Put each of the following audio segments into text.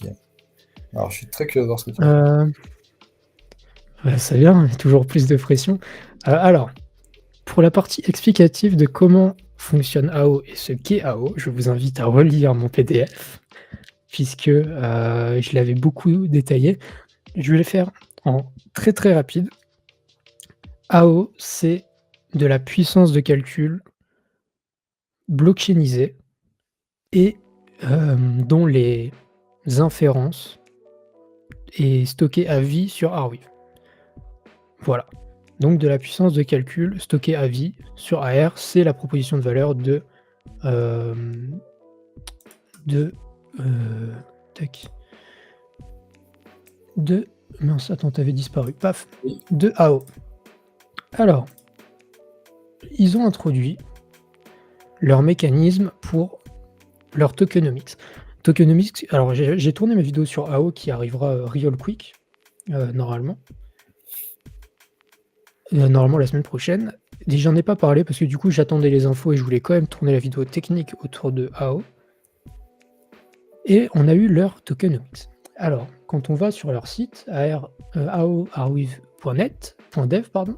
qui est. Alors, je suis très curieux de voir ce que tu vas faire. Ça vient, toujours plus de pression. Alors, pour la partie explicative de comment fonctionne AO et ce qu'est AO, je vous invite à relire mon PDF puisque, je l'avais beaucoup détaillé. Je vais le faire en très, très rapide. AO, c'est de la puissance de calcul blockchainisée et dont les inférences est stockée à vie sur Arweave. Voilà. Donc de la puissance de calcul stockée à vie sur AR, c'est la proposition de valeur de tac, de mince, attends, tu avais disparu, paf, Oui. de AO. Alors, ils ont introduit leur mécanisme pour leur tokenomics. Tokenomics, alors j'ai tourné ma vidéo sur AO qui arrivera real quick, normalement. Normalement la semaine prochaine. Et j'en ai pas parlé parce que du coup j'attendais les infos et je voulais quand même tourner la vidéo technique autour de AO. Et on a eu leur tokenomics. Alors, quand on va sur leur site, aoarweave.net.dev, pardon,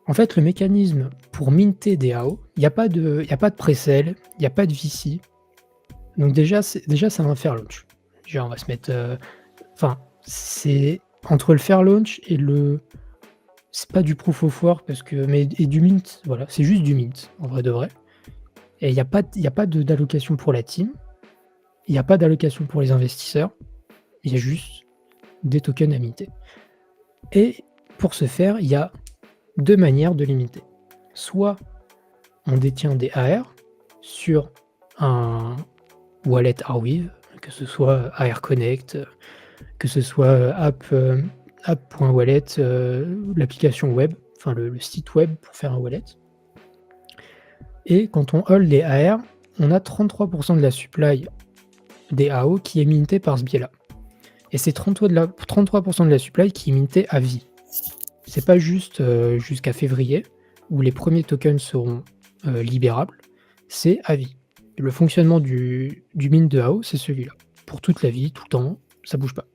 en fait, le mécanisme pour minter des AO, il n'y a pas de pre-sale, il n'y a pas de VC. Donc déjà, c'est un fair launch. Déjà, on va se mettre... Enfin, c'est entre le fair launch et le... C'est pas du proof of work, parce que, mais et du mint, voilà, c'est juste du mint, en vrai de vrai. Et il n'y a pas d'allocation pour la team, il n'y a pas d'allocation pour les investisseurs, il y a juste des tokens à minter. Et pour ce faire, il y a deux manières de les minter. Soit on détient des AR sur un wallet Arweave, que ce soit AR Connect, que ce soit app.wallet, l'application web, enfin le site web pour faire un wallet. Et quand on hold les AR, on a 33% de la supply des AO qui est mintée par ce biais-là. Et c'est 33% de la supply qui est mintée à vie. C'est pas juste jusqu'à février, où les premiers tokens seront libérables, c'est à vie. Le fonctionnement du mint de AO, c'est celui-là. Pour toute la vie, tout le temps, ça bouge pas.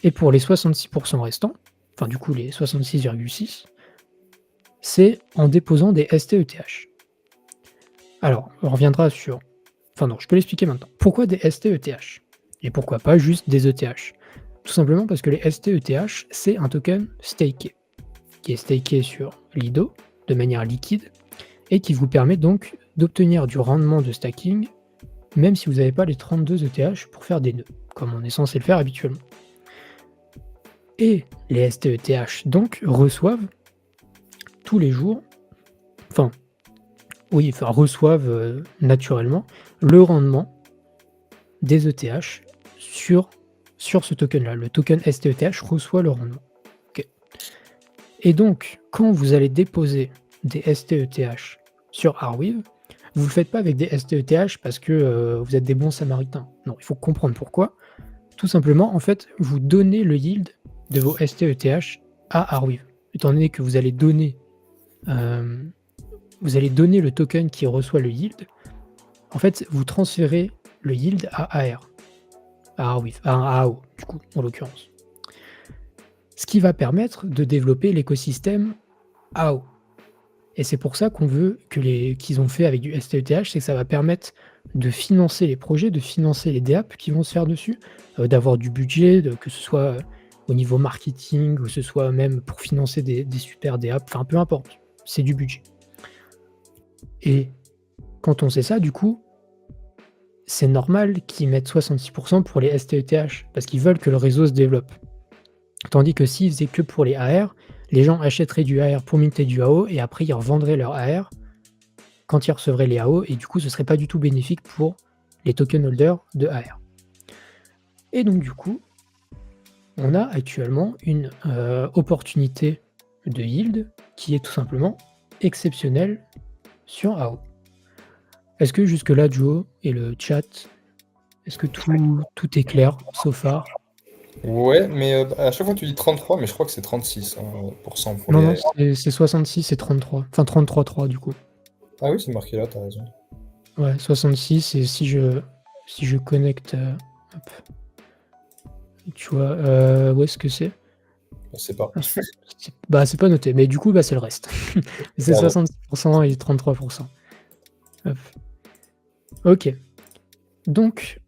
Et pour les 66% restants, enfin du coup les 66,6, c'est en déposant des STETH. Alors, on reviendra sur... Enfin non, je peux l'expliquer maintenant. Pourquoi des STETH? Et pourquoi pas juste des ETH? Tout simplement parce que les STETH, c'est un token staké, qui est staké sur Lido de manière liquide, et qui vous permet donc d'obtenir du rendement de stacking, même si vous n'avez pas les 32 ETH pour faire des nœuds, comme on est censé le faire habituellement. Et les STETH donc reçoivent tous les jours, reçoivent naturellement le rendement des ETH sur ce token-là. Le token STETH reçoit le rendement. Okay. Et donc, quand vous allez déposer des STETH sur Arweave, vous ne le faites pas avec des STETH parce que vous êtes des bons samaritains. Non, il faut comprendre pourquoi. Tout simplement, en fait, vous donnez le yield de vos STETH à Arweave. Étant donné que vous allez donner le token qui reçoit le yield, en fait, vous transférez le yield à AR, à Arweave, à AO, du coup, en l'occurrence. Ce qui va permettre de développer l'écosystème AO. Et c'est pour ça qu'on veut qu'ils ont fait avec du STETH, c'est que ça va permettre de financer les projets, de financer les DApp qui vont se faire dessus, d'avoir du budget, que ce soit au niveau marketing, ou que ce soit même pour financer des super DApp, enfin peu importe, c'est du budget. Et quand on sait ça, du coup, c'est normal qu'ils mettent 66% pour les STETH, parce qu'ils veulent que le réseau se développe. Tandis que s'ils faisaient que pour les AR, les gens achèteraient du AR pour minter du AO, et après ils revendraient leur AR quand ils recevraient les AO, et du coup ce serait pas du tout bénéfique pour les token holders de AR. Et donc du coup, on a actuellement une opportunité de yield qui est tout simplement exceptionnelle sur AO. Est-ce que jusque-là, Joe et le chat, est-ce que tout est clair, so far? Ouais, mais à chaque fois tu dis 33, mais je crois que c'est 36% pour Non, les. c'est 66 et 33. Enfin 33,3 du coup. Ah oui, c'est marqué là, t'as raison. Ouais, 66, et si je si je connecte, hop, tu vois, où est-ce que c'est? Je sais pas. Ah, c'est pas noté, mais du coup, c'est le reste. C'est Pardon. 66% et 33%. Hop. OK. Donc,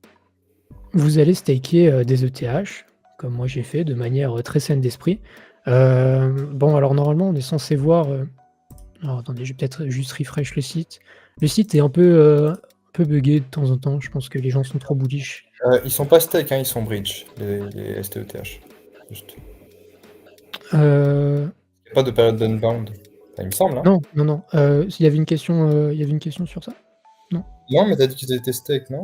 vous allez staker, des ETH, comme moi j'ai fait, de manière, très saine d'esprit. Bon, alors normalement, on est censé voir, alors attendez, je vais peut-être juste refresh le site. Le site est un peu buggé de temps en temps. Je pense que les gens sont trop bullish. Ils sont pas stake, hein, ils sont bridge, les STETH. Juste. Heu, Il y a pas de période d'unbound. Enfin, il me semble, hein? non, non, non, il y avait une question sur ça? Non? Non, mais tu as dit qu'ils étaient stake, non?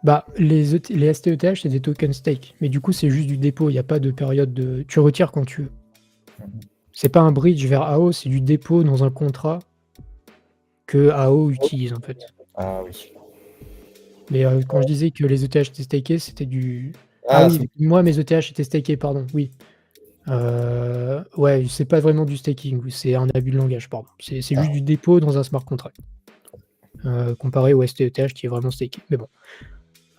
Bah, les STETH, c'est des tokens stake, mais du coup, c'est juste du dépôt, il y a pas de période de tu retires quand tu veux. Mmh. C'est pas un bridge vers AO, c'est du dépôt dans un contrat que AO utilise, en fait. Ah oui. Mais, quand je disais que les ETH étaient stakés, c'était du ah Ah, ça oui, moi mes ETH étaient stakés, pardon, oui. Ouais, c'est pas vraiment du staking, oui, c'est un abus de langage, pardon. C'est juste ah, du dépôt dans un smart contract, comparé au STETH qui est vraiment staké. Mais bon,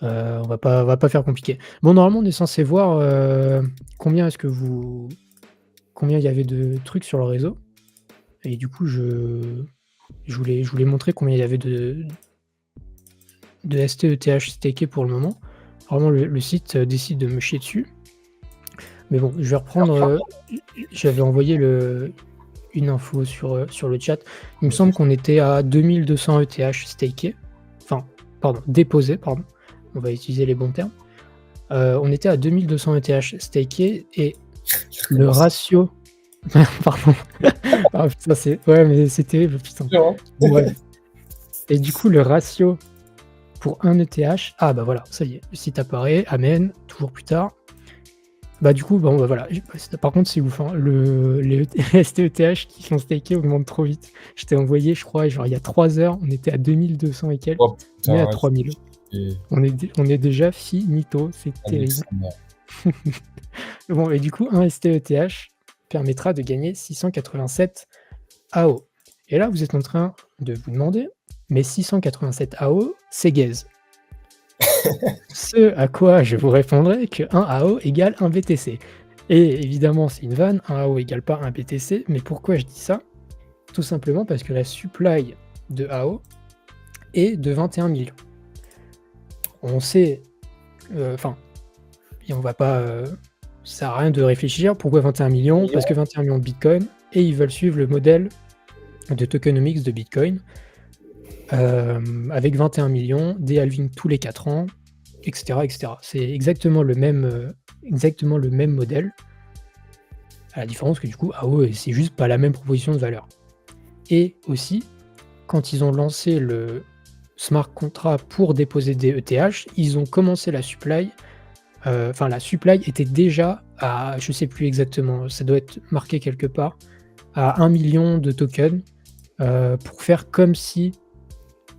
on va pas faire compliqué. Bon, normalement, on est censé voir, combien est-ce que vous combien il y avait de trucs sur le réseau et du coup, je voulais montrer combien il y avait de STETH stakés pour le moment. Vraiment, le site, décide de me chier dessus. Mais bon, je vais reprendre, j'avais envoyé une info sur le chat. Il me semble qu'on était à 2200 ETH stakés. Enfin, pardon, déposés, pardon. On va utiliser les bons termes. On était à 2200 ETH stakés et le ratio pardon. Ah putain, ouais, mais c'est terrible, putain. sûr, hein? Bon bref. Et du coup, le ratio pour 1 ETH ah bah voilà, ça y est, le site apparaît, amen, toujours plus tard. Bah du coup, bon bah voilà, par contre c'est ouf, hein, les STETH qui sont stakés augmentent trop vite. Je t'ai envoyé, je crois, genre il y a 3 heures, on était à 2200 et quelques, Oh on est à putain, 3000. et On est déjà finito, c'est avec terrible. sa mère. Bon et du coup, un STETH permettra de gagner 687 AO. Et là, vous êtes en train de vous demander, mais 687 AO, c'est gaze. Ce à quoi je vous répondrai que 1 AO égale 1 BTC. Et évidemment, c'est une vanne, 1 AO égale pas 1 BTC, mais pourquoi je dis ça? Tout simplement parce que la supply de AO est de 21 millions. On sait, enfin, et on va pas, ça sert à rien de réfléchir. Pourquoi 21 millions? Parce que 21 millions de Bitcoin et ils veulent suivre le modèle de tokenomics de Bitcoin, avec 21 millions, des halvings tous les 4 ans, etc., etc. C'est exactement le même modèle, à la différence que du coup, AO, c'est juste pas la même proposition de valeur. Et aussi, quand ils ont lancé le smart contract pour déposer des ETH, ils ont commencé la supply, enfin la supply était déjà à, je sais plus exactement, ça doit être marqué quelque part, à 1 million de tokens, pour faire comme si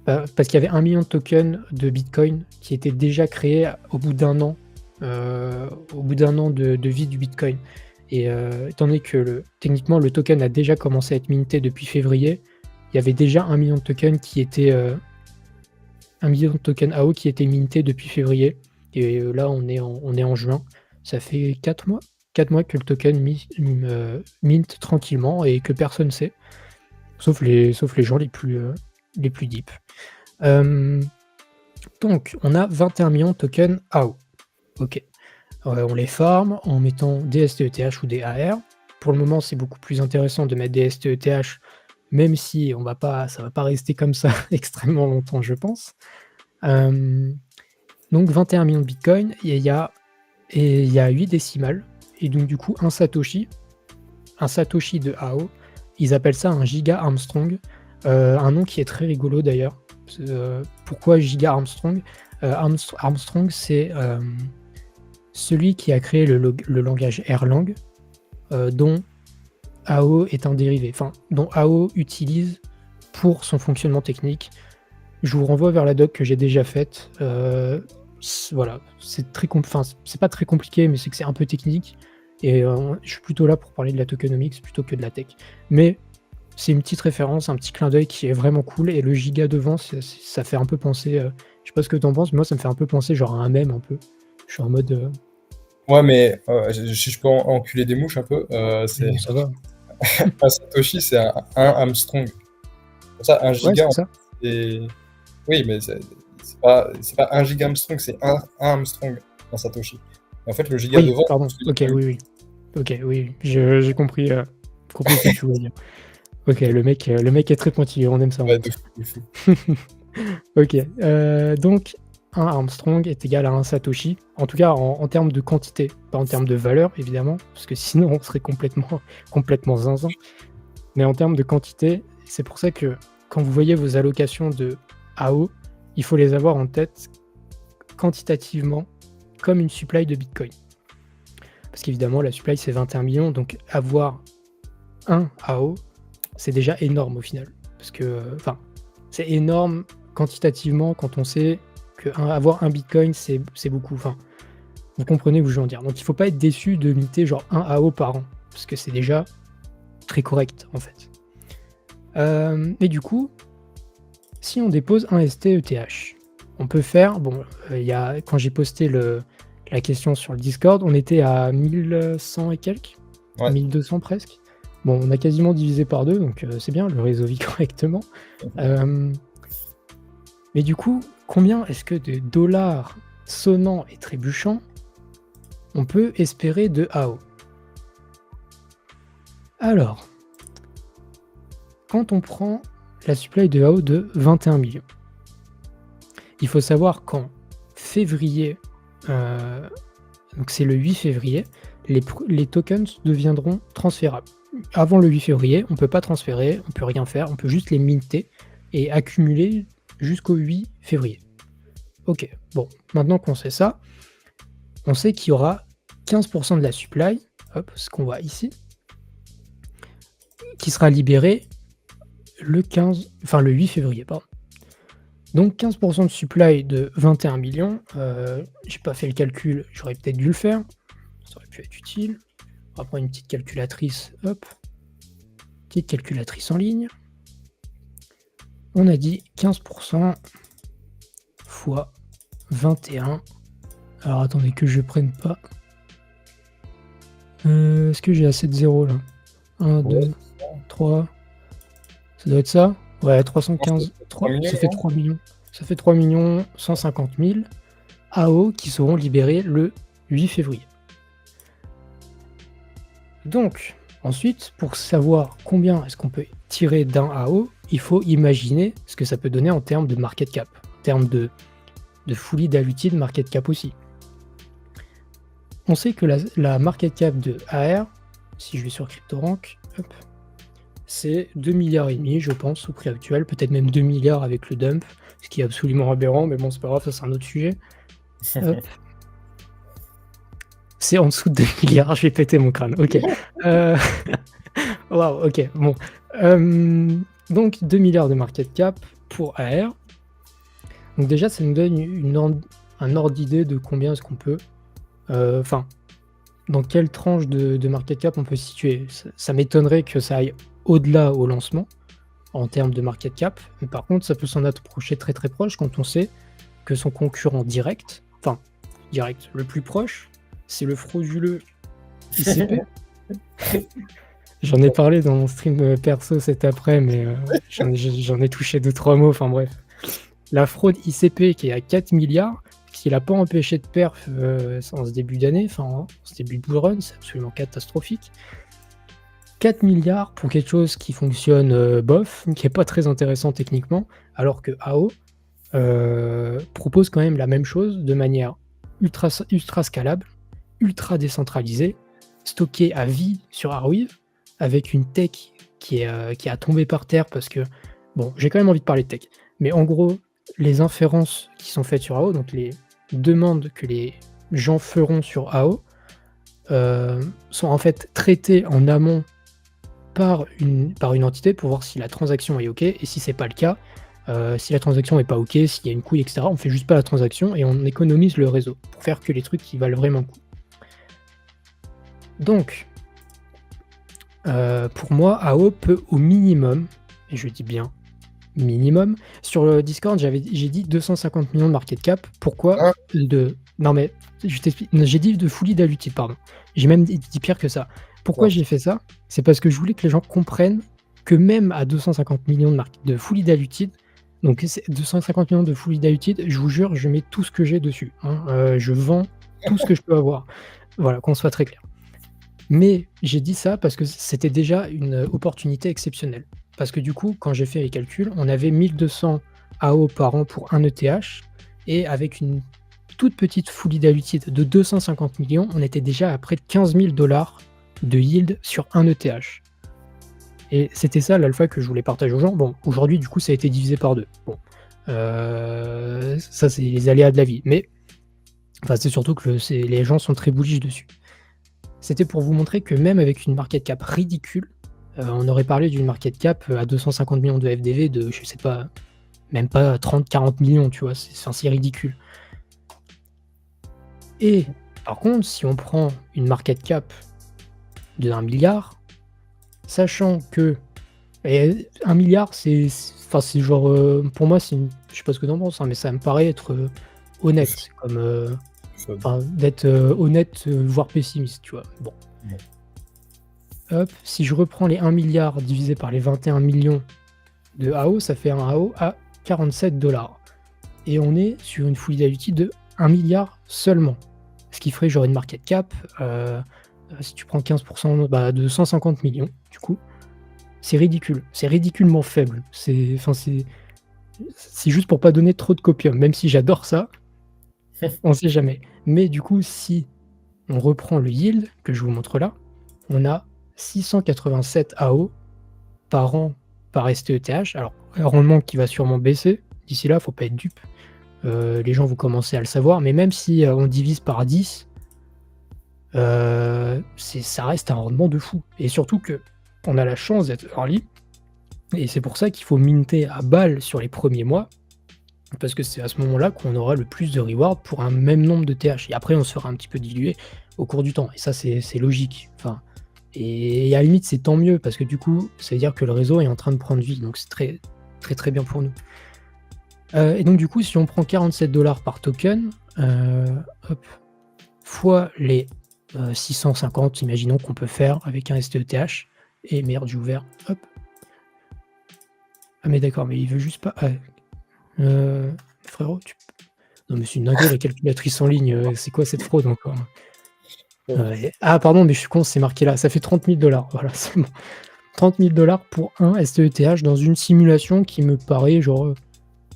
parce qu'il y avait 1 million de tokens de Bitcoin qui étaient déjà créés au bout d'un an, de vie du Bitcoin. Et étant donné que techniquement le token a déjà commencé à être minté depuis février, il y avait déjà 1 million de tokens qui étaient 1 million de tokens AO qui étaient mintés depuis février. Et là on est en juin. Ça fait 4 mois que le token mint tranquillement et que personne ne sait. Sauf les gens les plus deep. Donc, on a 21 millions de tokens AO. Ok. On les farm en mettant des STETH ou des AR. Pour le moment, c'est beaucoup plus intéressant de mettre des STETH, même si ça va pas rester comme ça extrêmement longtemps, je pense. Donc 21 millions de Bitcoin, et il y a 8 décimales. Et donc du coup, un Satoshi de AO, ils appellent ça un Giga Armstrong. Un nom qui est très rigolo d'ailleurs. Pourquoi Giga Armstrong? Armstrong, c'est celui qui a créé le langage Erlang, dont AO est un dérivé, enfin, dont AO utilise pour son fonctionnement technique. Je vous renvoie vers la doc que j'ai déjà faite. Voilà, c'est pas très compliqué, mais c'est que c'est un peu technique. Et je suis plutôt là pour parler de la tokenomics plutôt que de la tech. Mais c'est une petite référence, un petit clin d'œil qui est vraiment cool. Et le giga devant, ça fait un peu penser Je sais pas ce que t'en penses, mais moi, ça me fait un peu penser genre à un mème un peu. Je suis en mode, Ouais, mais si je peux enculer des mouches un peu, mais c'est bon, ça va. un Satoshi, c'est un Armstrong. Pour ça, un Ouais, giga, c'est en ça. fait, c'est... Oui, mais c'est pas un giga Armstrong, c'est un Armstrong dans Satoshi. Et en fait, le giga Oui, devant, pardon. c'est Ok, un 8. oui, oui. Ok, oui, oui. J'ai compris ce que tu voulais dire. Ok, Ok. le mec est très pointillé, on Ouais, aime de ça. fou, de fou. Ok, donc un Armstrong est égal à un Satoshi, en tout cas en termes de quantité, pas en termes de valeur évidemment, parce que sinon on serait complètement zinzin. Mais en termes de quantité, c'est pour ça que quand vous voyez vos allocations de AO, il faut les avoir en tête quantitativement comme une supply de Bitcoin. Parce qu'évidemment, la supply c'est 21 millions, donc avoir un AO, c'est déjà énorme au final. Parce que, enfin, c'est énorme quantitativement quand on sait qu'avoir un Bitcoin, c'est beaucoup. Enfin, vous comprenez où je veux en dire. Donc il ne faut pas être déçu de miter genre un AO par an, parce que c'est déjà très correct en fait. Et du coup, si on dépose un ST-ETH, on peut faire, bon, quand j'ai posté la question sur le Discord, on était à 1100 et quelques, Ouais. 1200 presque. Bon, on a quasiment divisé par deux, donc c'est bien, le réseau vit correctement. Mais du coup, combien est-ce que de dollars sonnants et trébuchants on peut espérer de AO? Alors, quand on prend la supply de AO de 21 millions, il faut savoir qu'en février, donc c'est le 8 février, les tokens deviendront transférables. Avant le 8 février, on ne peut pas transférer, on ne peut rien faire, on peut juste les minter et accumuler jusqu'au 8 février. Ok, bon, maintenant qu'on sait ça, on sait qu'il y aura 15% de la supply, hop, ce qu'on voit ici, qui sera libérée le 8 février, pardon. Donc 15% de supply de 21 millions, j'ai pas fait le calcul, j'aurais peut-être dû le faire, ça aurait pu être utile. On va prendre une petite calculatrice, hop, petite calculatrice en ligne. On a dit 15% fois 21. Alors attendez que je prenne pas. Est-ce que j'ai assez de zéros là? 1, 2, 3. Ça doit être ça? Ouais, 315. 3 millions, Ça fait non? 3 millions. Ça fait 3 150 000 AO qui seront libérés le 8 février. Donc, ensuite, pour savoir combien est-ce qu'on peut tirer d'un AO, il faut imaginer ce que ça peut donner en termes de market cap, en termes de fully diluted market cap aussi. On sait que la market cap de AR, si je vais sur CryptoRank, hop, c'est 2 milliards et demi, je pense, au prix actuel, peut-être même 2 milliards avec le dump, ce qui est absolument aberrant, mais bon, c'est pas grave, ça c'est un autre sujet. Hop. C'est en dessous de 2 milliards, je vais péter mon crâne. Ok. Waouh, ok, bon. Donc 2 milliards de market cap pour AR. Donc déjà, ça nous donne un ordre d'idée de combien est-ce qu'on peut... Enfin, dans quelle tranche de market cap on peut se situer. Ça m'étonnerait que ça aille au-delà au lancement, en termes de market cap. Mais par contre, ça peut s'en approcher très très proche quand on sait que son concurrent direct, le plus proche, c'est le frauduleux ICP. J'en ai parlé dans mon stream perso cet après, mais j'en ai touché 2-3 mots, enfin bref. La fraude ICP qui est à 4 milliards, qui l'a pas empêché de perf en ce début d'année, en ce début de bull run, c'est absolument catastrophique. 4 milliards pour quelque chose qui fonctionne bof, qui est pas très intéressant techniquement, alors que AO propose quand même la même chose de manière ultra scalable, ultra décentralisée, stockée à vie sur Arweave, avec une tech qui a tombé par terre parce que, bon, j'ai quand même envie de parler de tech, mais en gros, les inférences qui sont faites sur AO, donc les demandes que les gens feront sur AO, sont en fait traitées en amont par une entité pour voir si la transaction est OK, et si c'est pas le cas, si la transaction est pas OK, s'il y a une couille, etc., on fait juste pas la transaction et on économise le réseau pour faire que les trucs qui valent vraiment le coup. Donc, pour moi, AO peut au minimum, et je dis bien minimum. Sur le Discord, j'ai dit 250 millions de market cap. Pourquoi Hein? Non, mais je t'explique. Non, j'ai dit de fully diluted, pardon. J'ai même dit pire que ça. Pourquoi Ouais. j'ai fait ça? C'est parce que je voulais que les gens comprennent que même à 250 millions de fully diluted, donc 250 millions de fully diluted, je vous jure, je mets tout ce que j'ai dessus. Hein. Je vends tout ce que je peux avoir. Voilà, qu'on soit très clair. Mais j'ai dit ça parce que c'était déjà une opportunité exceptionnelle. Parce que du coup, quand j'ai fait les calculs, on avait 1200 AO par an pour un ETH, et avec une toute petite fully diluted de 250 millions, on était déjà à près de 15 000 $ de yield sur un ETH. Et c'était ça l'alpha que je voulais partager aux gens. Bon, aujourd'hui, du coup, ça a été divisé par 2. Bon, ça, c'est les aléas de la vie. Mais enfin, c'est surtout que les gens sont très bullish dessus. C'était pour vous montrer que même avec une market cap ridicule, on aurait parlé d'une market cap à 250 millions de FDV de, je sais pas, même pas 30-40 millions, tu vois, c'est ridicule. Et par contre, si on prend une market cap de 1 milliard, sachant que 1 milliard, c'est genre, pour moi, je sais pas ce que t'en penses, hein, mais ça me paraît être honnête, comme d'être honnête, voire pessimiste, tu vois. Bon. Ouais. Hop, si je reprends les 1 milliard divisé par les 21 millions de AO, ça fait un AO à 47 $. Et on est sur une fully diluted de 1 milliard seulement. Ce qui ferait genre une market cap, si tu prends 15%, de 150 millions, du coup. C'est ridicule. C'est ridiculement faible. C'est juste pour pas donner trop de copium, même si j'adore ça. On sait jamais. Mais du coup, si on reprend le yield, que je vous montre là, on a 687 AO par an par STETH. Alors, un rendement qui va sûrement baisser. D'ici là, faut pas être dupe. Les gens vont commencer à le savoir. Mais même si on divise par 10, ça reste un rendement de fou. Et surtout que on a la chance d'être early. Et c'est pour ça qu'il faut minter à balle sur les premiers mois. Parce que c'est à ce moment-là qu'on aura le plus de reward pour un même nombre de TH. Et après, on sera un petit peu dilué au cours du temps. Et ça, c'est logique. Enfin, et à la limite, c'est tant mieux, parce que du coup, ça veut dire que le réseau est en train de prendre vie. Donc c'est très, très, très bien pour nous. Et donc, du coup, si on prend 47 $ par token, hop, fois les 650, imaginons qu'on peut faire avec un STETH. Et merde, j'ai ouvert. Hop. Ah, mais d'accord, mais il veut juste pas. Frérot, non, mais c'est une dinguerie, la calculatrice en ligne. C'est quoi cette fraude encore? Ah, pardon, mais je suis con, c'est marqué là. Ça fait 30 000 $. Voilà, c'est bon. 30 000 $ pour un STETH dans une simulation qui me paraît genre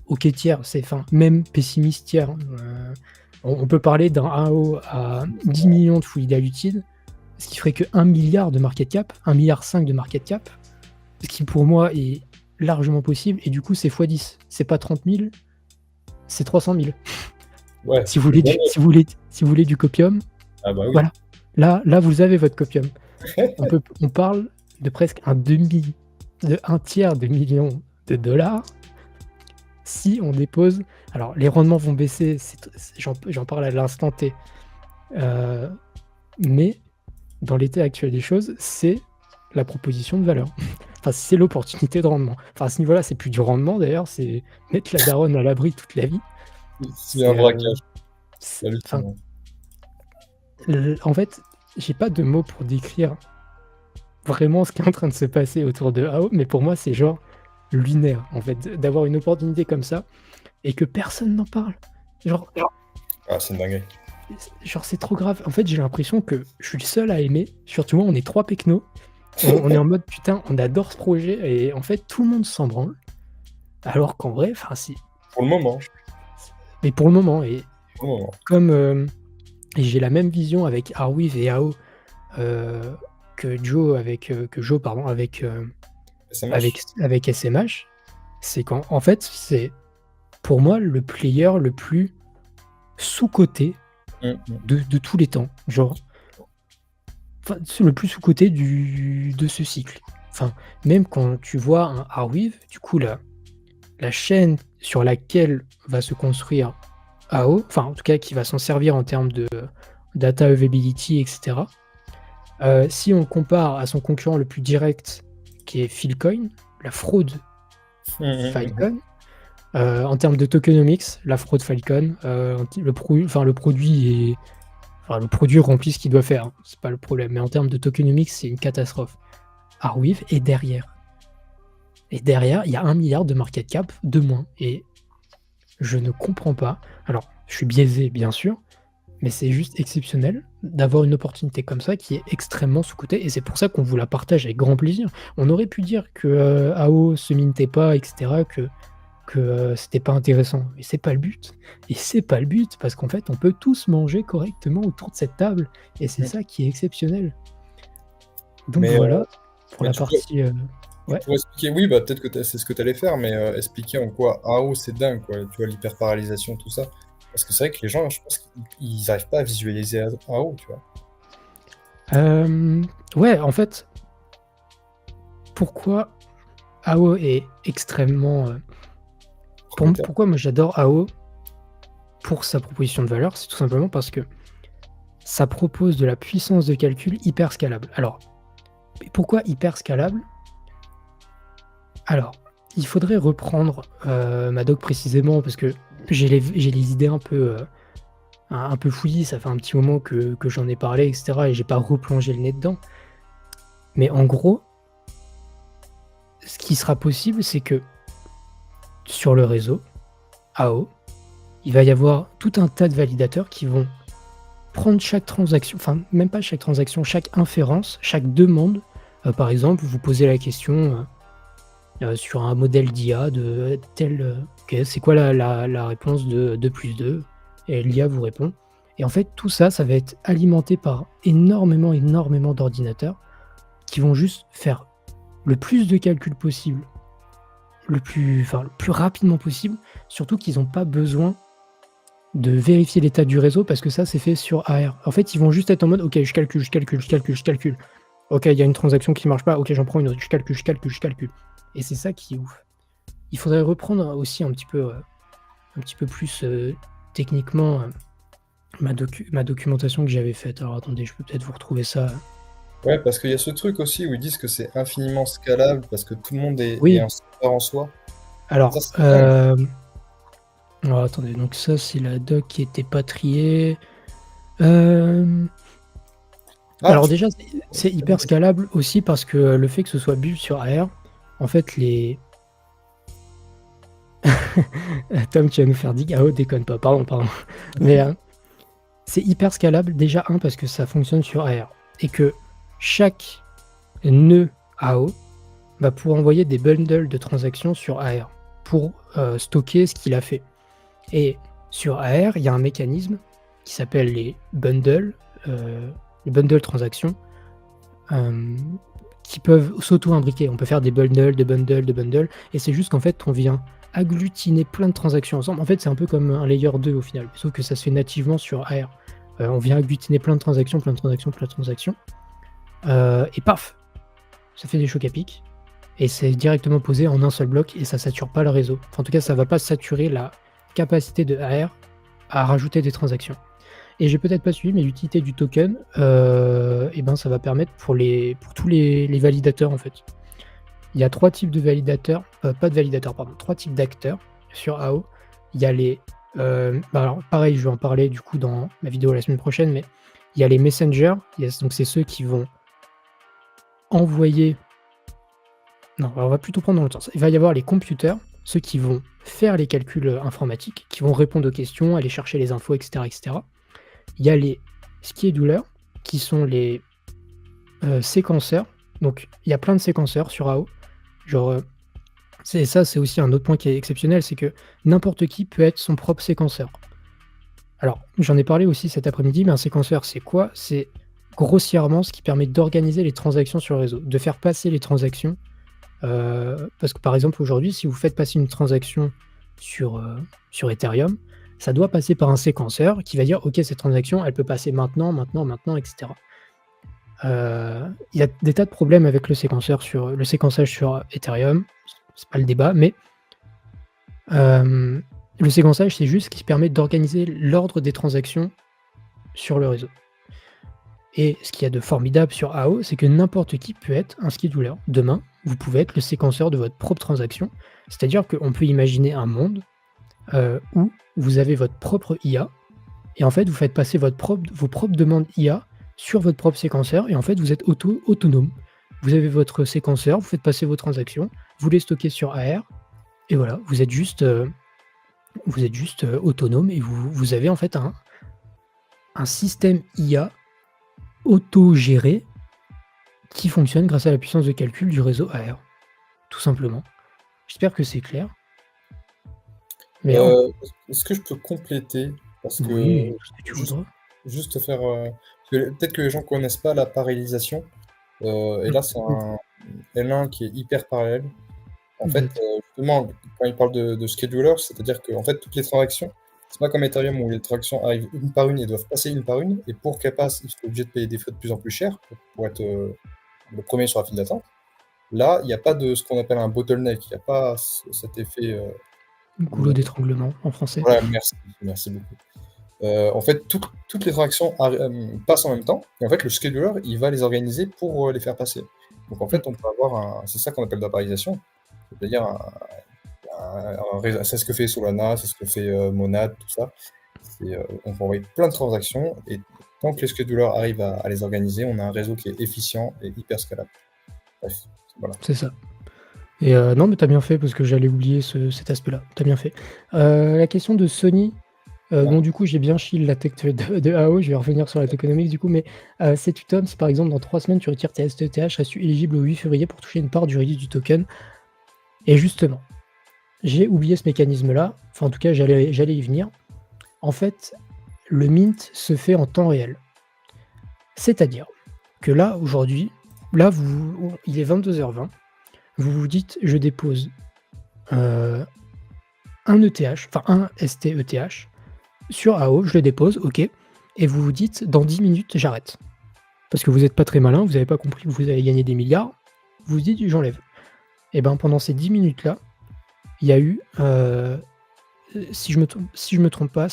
ok tiers. C'est même pessimiste tiers. On peut parler d'un AO à 10 millions de fully diluted, ce qui ferait que 1 milliard de market cap, 1,5 milliard de market cap, ce qui pour moi est largement possible, et du coup c'est x10, c'est pas 30 000, c'est 300 000. Ouais. Si vous voulez du copium, Ah bah oui. voilà, là vous avez votre copium. On parle de presque un tiers de million de dollars si on dépose. Alors les rendements vont baisser, j'en parle à l'instant T, mais dans l'état actuel des choses, c'est la proposition de valeur. Enfin, c'est l'opportunité de rendement. Enfin, à ce niveau-là, c'est plus du rendement d'ailleurs, c'est mettre la daronne à l'abri toute la vie. C'est un braquage. En fait, j'ai pas de mots pour décrire vraiment ce qui est en train de se passer autour de AO, mais pour moi, c'est genre lunaire, en fait, d'avoir une opportunité comme ça et que personne n'en parle. Genre, c'est une dinguerie. Genre, c'est trop grave. En fait, j'ai l'impression que je suis le seul à aimer. Surtout, on est 3 pecnos. On est en mode putain, on adore ce projet, et en fait, tout le monde s'en branle. Alors qu'en vrai, si. Pour le moment. Mais pour le moment, et Pour le moment. comme j'ai la même vision avec Arweave et AO que Joe avec SMH, c'est qu'en fait, c'est pour moi le player le plus sous-coté de tous les temps. Genre, c'est le plus sous-coté de ce cycle. Enfin, même quand tu vois un Arweave, du coup, la chaîne sur laquelle va se construire AO, enfin, en tout cas, qui va s'en servir en termes de data availability, etc. Si on compare à son concurrent le plus direct, qui est Philcoin, la fraude Filecoin. En termes de tokenomics, la fraude Filecoin, le produit le produit remplit ce qu'il doit faire, hein, c'est pas le problème. Mais en termes de tokenomics, c'est une catastrophe. Arweave est derrière. Et derrière, il y a 1 milliard de market cap de moins. Et je ne comprends pas. Alors, je suis biaisé, bien sûr, mais c'est juste exceptionnel d'avoir une opportunité comme ça qui est extrêmement sous-cotée. Et c'est pour ça qu'on vous la partage avec grand plaisir. On aurait pu dire que AO se mintait pas, etc., que c'était pas intéressant. Mais c'est pas le but. Et c'est pas le but, parce qu'en fait, on peut tous manger correctement autour de cette table. Et c'est ça qui est exceptionnel. Donc Mais, voilà, pour mais la tu partie... ouais. pourrais expliquer, oui, bah, peut-être que c'est ce que tu allais faire, mais expliquer en quoi AO c'est dingue, quoi. Tu vois, l'hyperparalysation, tout ça. Parce que c'est vrai que les gens, je pense qu'ils n'arrivent pas à visualiser AO, tu vois. Ouais, en fait, pourquoi AO est extrêmement... Prometteur. pourquoi moi j'adore AO pour sa proposition de valeur, c'est tout simplement parce que ça propose de la puissance de calcul hyper scalable. Alors, pourquoi hyper scalable? Alors, il faudrait reprendre ma doc précisément, parce que j'ai les idées un peu fouillis, ça fait un petit moment que j'en ai parlé, etc. Et j'ai pas replongé le nez dedans. Mais en gros, ce qui sera possible, c'est que sur le réseau AO, il va y avoir tout un tas de validateurs qui vont prendre chaque transaction, enfin même pas chaque transaction, chaque inférence, chaque demande. Par exemple, vous posez la question sur un modèle d'IA de tel... ok, c'est quoi la réponse de 2 plus 2? Et l'IA vous répond. Et en fait, tout ça, ça va être alimenté par énormément d'ordinateurs qui vont juste faire le plus de calculs possible, le plus rapidement possible, surtout qu'ils n'ont pas besoin de vérifier l'état du réseau, parce que ça, c'est fait sur AR. En fait, ils vont juste être en mode, ok, je calcule. Ok, il y a une transaction qui marche pas, ok, j'en prends une autre, je calcule. Et c'est ça qui est ouf. Il faudrait reprendre aussi un petit peu plus techniquement ma documentation que j'avais faite. Alors attendez, je peux peut-être vous retrouver ça. Ouais, parce qu'il y a ce truc aussi où ils disent que c'est infiniment scalable parce que tout le monde est Oui, un serveur en soi. alors, Ça, c'est dingue. alors, attendez, donc ça c'est la doc qui était patriée. Alors Ah, déjà, c'est hyper scalable aussi parce que le fait que ce soit build sur AR, en fait, les... Tom, tu vas nous faire dig. Ah oh, déconne pas, pardon. Mais c'est hyper scalable, déjà, parce que ça fonctionne sur AR. Et que chaque nœud AO va pouvoir envoyer des bundles de transactions sur AR pour stocker ce qu'il a fait. Et sur AR, il y a un mécanisme qui s'appelle les bundles transactions, qui peuvent s'auto-imbriquer. On peut faire des bundles, et c'est juste qu'en fait, on vient agglutiner plein de transactions ensemble. En fait, c'est un peu comme un layer 2 au final, sauf que ça se fait nativement sur AR. On vient agglutiner plein de transactions, et paf, ça fait des chocs à pic, et c'est directement posé en un seul bloc, et ça sature pas le réseau. Enfin, en tout cas, ça va pas saturer la capacité de AR à rajouter des transactions. Et j'ai peut-être pas suivi, mais l'utilité du token, et ben ça va permettre pour tous les validateurs en fait. Il y a 3 types de validateurs, trois types d'acteurs sur AO. Il y a les, alors pareil, je vais en parler du coup dans ma vidéo la semaine prochaine, mais il y a les messengers, donc c'est ceux qui vont envoyer. Non, alors on va plutôt prendre dans le sens. Il va y avoir les computers, ceux qui vont faire les calculs informatiques, qui vont répondre aux questions, aller chercher les infos, etc. Il y a les schedulers, qui sont les séquenceurs. Donc, il y a plein de séquenceurs sur AO. Genre, c'est aussi un autre point qui est exceptionnel, c'est que n'importe qui peut être son propre séquenceur. Alors, j'en ai parlé aussi cet après-midi, mais un séquenceur, c'est quoi? C'est grossièrement ce qui permet d'organiser les transactions sur le réseau, de faire passer les transactions. Parce que par exemple, aujourd'hui, si vous faites passer une transaction sur Ethereum, ça doit passer par un séquenceur qui va dire ok, cette transaction elle peut passer maintenant, etc. Il y a des tas de problèmes avec le séquençage sur Ethereum, c'est pas le débat, mais le séquençage c'est juste ce qui permet d'organiser l'ordre des transactions sur le réseau. Et ce qu'il y a de formidable sur AO, c'est que n'importe qui peut être un scheduler. Demain, vous pouvez être le séquenceur de votre propre transaction. C'est-à-dire qu'on peut imaginer un monde où vous avez votre propre IA et en fait, vous faites passer vos propres demandes IA sur votre propre séquenceur et en fait, vous êtes autonome. Vous avez votre séquenceur, vous faites passer vos transactions, vous les stockez sur AR et voilà, vous êtes juste autonome et vous avez en fait un système IA autogéré qui fonctionne grâce à la puissance de calcul du réseau AR, tout simplement. J'espère que c'est clair. Mais Est-ce que je peux compléter? Parce que oui, tout ce que tu juste, voudras. juste faire. Parce que peut-être que les gens connaissent pas la parallélisation. Et là, c'est un L1 qui est hyper parallèle. En fait, Exact. justement, quand il parle de scheduler, c'est-à-dire que en fait, toutes les transactions, c'est pas comme Ethereum où les transactions arrivent une par une et doivent passer une par une. Et pour qu'elles passent, ils sont obligés de payer des frais de plus en plus chers pour être le premier sur la file d'attente. Là, il n'y a pas de ce qu'on appelle un bottleneck. Il n'y a pas cet effet. Goulot d'étranglement en français. Voilà, merci beaucoup. En fait, toutes les transactions passent en même temps, et en fait, le scheduler, il va les organiser pour les faire passer. Donc, en fait, on peut avoir c'est ça qu'on appelle la parallélisation, c'est-à-dire c'est ce que fait Solana, c'est ce que fait Monad, tout ça. On peut envoyer plein de transactions, et tant que les schedulers arrivent à les organiser, on a un réseau qui est efficient et hyper scalable. Bref, voilà. C'est ça. Et non, mais t'as bien fait parce que j'allais oublier cet aspect-là. T'as bien fait. La question de Sony. Bon, du coup, j'ai bien chill la tech de AO, je vais revenir sur la tokenomics du coup, mais c'est Tom, si par exemple dans 3 semaines tu retires tes STETH, restes-tu éligible au 8 février pour toucher une part du release du token? Et justement, j'ai oublié ce mécanisme-là, enfin en tout cas j'allais y venir. En fait, le mint se fait en temps réel. C'est-à-dire que là, aujourd'hui, il est 22h20, vous vous dites, je dépose un ETH, enfin un STETH, sur AO, je le dépose, ok, et vous vous dites, dans 10 minutes, j'arrête. Parce que vous n'êtes pas très malin, vous n'avez pas compris que vous allez gagner des milliards, vous vous dites, j'enlève. Et bien pendant ces 10 minutes-là, il y a eu, si je me trompe pas,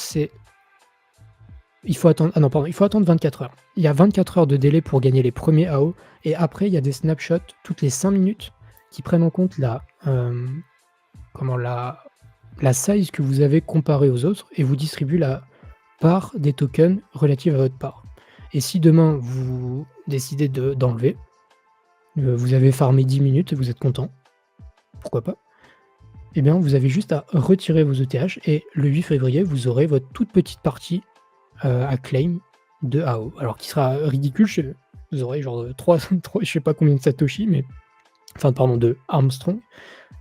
il faut attendre 24 heures. Il y a 24 heures de délai pour gagner les premiers AO, et après, il y a des snapshots toutes les 5 minutes qui prennent en compte la size que vous avez comparée aux autres et vous distribuent la part des tokens relative à votre part. Et si demain vous décidez d'enlever, vous avez farmé 10 minutes et vous êtes content, pourquoi pas, eh bien vous avez juste à retirer vos ETH et le 8 février vous aurez votre toute petite partie à claim de AO. Alors qui sera ridicule, vous aurez genre 3 je sais pas combien de Satoshi, mais enfin pardon, de Armstrong.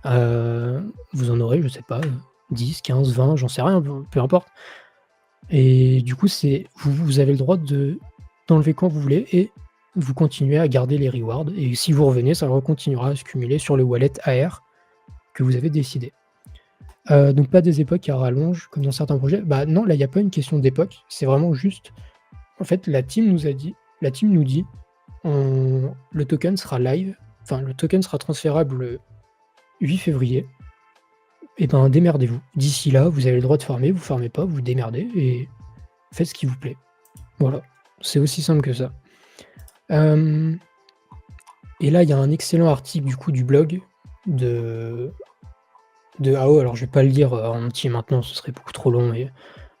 Vous en aurez, je sais pas, 10, 15, 20, j'en sais rien, peu importe. Et du coup, vous avez le droit d'enlever quand vous voulez et vous continuez à garder les rewards. Et si vous revenez, ça continuera à se cumuler sur le wallet AR que vous avez décidé. Donc pas des époques à rallonge comme dans certains projets. Bah non, là il n'y a pas une question d'époque, c'est vraiment juste. En fait, la team nous dit, le token sera live, enfin le token sera transférable le 8 février. Et ben démerdez-vous. D'ici là, vous avez le droit de farmer, vous farmez pas, vous démerdez et faites ce qui vous plaît. Voilà, c'est aussi simple que ça. Et là, il y a un excellent article du coup du blog de AO. Alors je vais pas le lire en entier maintenant, ce serait beaucoup trop long. Et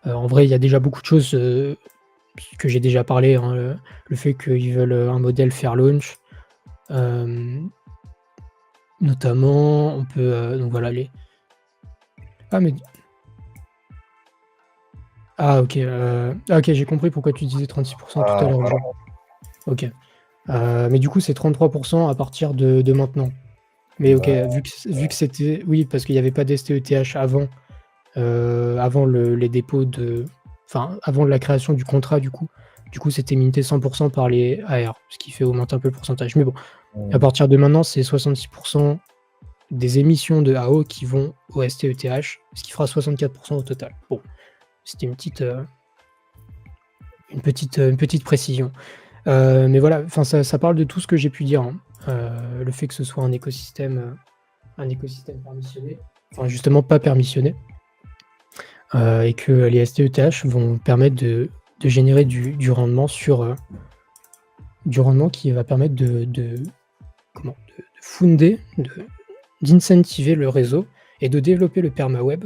en vrai, il y a déjà beaucoup de choses que j'ai déjà parlé. Hein, le fait qu'ils veulent un modèle faire launch. Notamment, on peut donc voilà les. Ok, j'ai compris pourquoi tu disais 36% tout à l'heure. Voilà. Ok. Mais du coup, c'est 33% à partir de maintenant. Mais ok, vu que c'était... Oui, parce qu'il n'y avait pas d'STETH avant, les dépôts Enfin, avant la création du contrat, du coup. Du coup, c'était minté 100% par les AR, ce qui fait augmenter un peu le pourcentage. Mais bon, à partir de maintenant, c'est 66% des émissions de AO qui vont au STETH, ce qui fera 64% au total. Bon, c'était une petite précision. Mais voilà, ça parle de tout ce que j'ai pu dire. Hein. Le fait que ce soit un écosystème permissionné, enfin justement pas permissionné, et que les STETH vont permettre de générer du rendement du rendement qui va permettre de fondé d'incentiver le réseau et de développer le permaweb,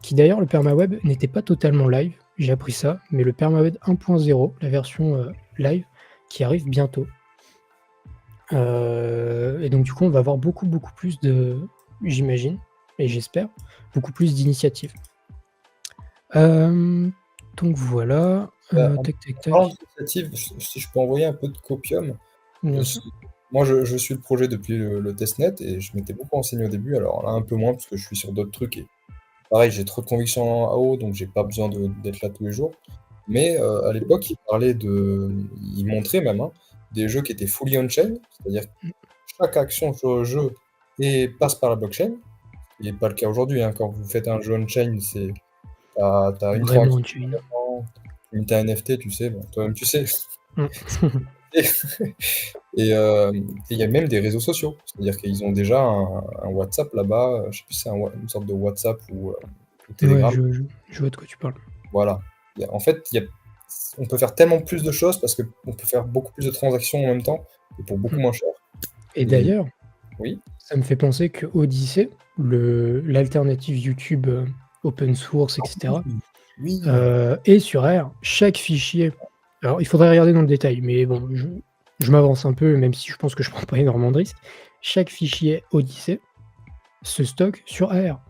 qui d'ailleurs le permaweb n'était pas totalement live, j'ai appris ça, mais le permaweb 1.0, la version, live, qui arrive bientôt. Et donc du coup, on va avoir beaucoup, beaucoup plus j'imagine et j'espère, beaucoup plus d'initiatives. Donc voilà, En tac, tac, parlant tac. d'initiative, si je peux envoyer un peu de copium. Bien Je sûr. moi, je suis le projet depuis le testnet et je m'étais beaucoup renseigné au début. Alors là, un peu moins parce que je suis sur d'autres trucs et pareil, j'ai trop de convictions en AO, donc j'ai pas besoin d'être là tous les jours. Mais à l'époque, il montrait même, hein, des jeux qui étaient fully on-chain, c'est-à-dire que chaque action sur le jeu passe par la blockchain, ce qui n'est pas le cas aujourd'hui, hein. Quand vous faites un jeu on-chain, tu as une Vraiment transaction, utile. tu as un NFT, tu sais, bon, toi-même tu sais. Mmh. Et il y a même des réseaux sociaux. C'est-à-dire qu'ils ont déjà un WhatsApp là-bas, je sais plus si c'est une sorte de WhatsApp ou Ouais, Telegram. je vois de quoi tu parles. Voilà. En fait, on peut faire tellement plus de choses parce qu'on peut faire beaucoup plus de transactions en même temps et pour beaucoup Mmh. moins cher. Et Et d'ailleurs, oui, ça me fait penser que Odyssey, l'alternative YouTube, open source et cetera, oui, oui. est sur R. Chaque fichier, alors il faudrait regarder dans le détail, mais bon, je m'avance un peu, même si je pense que je prends pas énormément de risques. Chaque fichier Odyssey se stocke sur AR.